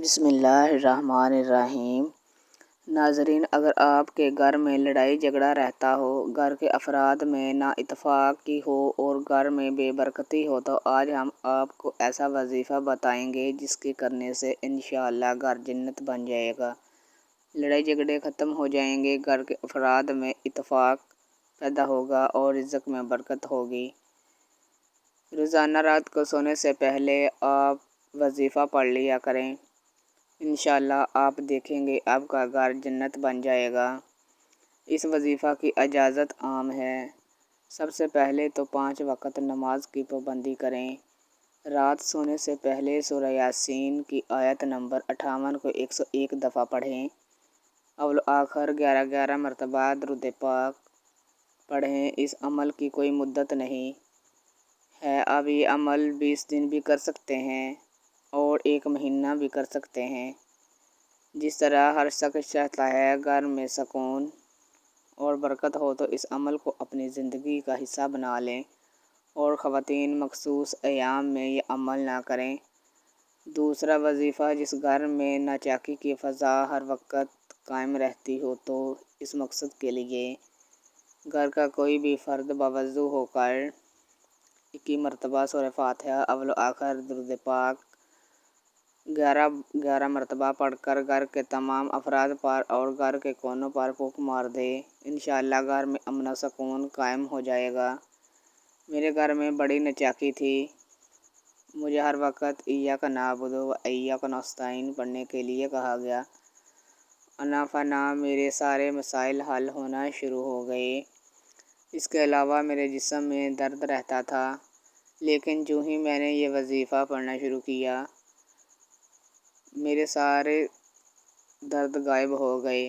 بسم اللہ الرحمن الرحیم۔ ناظرین، اگر آپ کے گھر میں لڑائی جھگڑا رہتا ہو، گھر کے افراد میں نا اتفاقی ہو اور گھر میں بے برکتی ہو تو آج ہم آپ کو ایسا وظیفہ بتائیں گے جس کے کرنے سے انشاءاللہ گھر جنت بن جائے گا، لڑائی جھگڑے ختم ہو جائیں گے، گھر کے افراد میں اتفاق پیدا ہوگا اور رزق میں برکت ہوگی۔ روزانہ رات کو سونے سے پہلے آپ وظیفہ پڑھ لیا کریں، انشاءاللہ آپ دیکھیں گے آپ کا گھر جنت بن جائے گا۔ اس وظیفہ کی اجازت عام ہے۔ سب سے پہلے تو 5 وقت نماز کی پابندی کریں۔ رات سونے سے پہلے سورہ یاسین کی آیت نمبر 58 کو 101 دفعہ پڑھیں۔ اول و آخر 11 مرتبہ درود پاک پڑھیں۔ اس عمل کی کوئی مدت نہیں ہے، آپ یہ عمل 20 دن بھی کر سکتے ہیں اور 1 مہینہ بھی کر سکتے ہیں۔ جس طرح ہر شخص چاہتا ہے گھر میں سکون اور برکت ہو تو اس عمل کو اپنی زندگی کا حصہ بنا لیں، اور خواتین مخصوص ایام میں یہ عمل نہ کریں۔ دوسرا وظیفہ، جس گھر میں ناچاکی کی فضا ہر وقت قائم رہتی ہو تو اس مقصد کے لیے گھر کا کوئی بھی فرد باوضو ہو کر 21 مرتبہ سورہ فاتحہ اول و آخر درود پاک 11 مرتبہ پڑھ کر گھر کے تمام افراد پر اور گھر کے کونوں پر پھونک مار دے، انشاءاللہ گھر میں امن و سکون قائم ہو جائے گا۔ میرے گھر میں بڑی ناچاکی تھی، مجھے ہر وقت ایاک نعبد و ایاک نستعین پڑھنے کے لیے کہا گیا۔ انا فنا میرے سارے مسائل حل ہونا شروع ہو گئے۔ اس کے علاوہ میرے جسم میں درد رہتا تھا، لیکن جو ہی میں نے یہ وظیفہ پڑھنا شروع کیا، میرے سارے درد غائب ہو گئے۔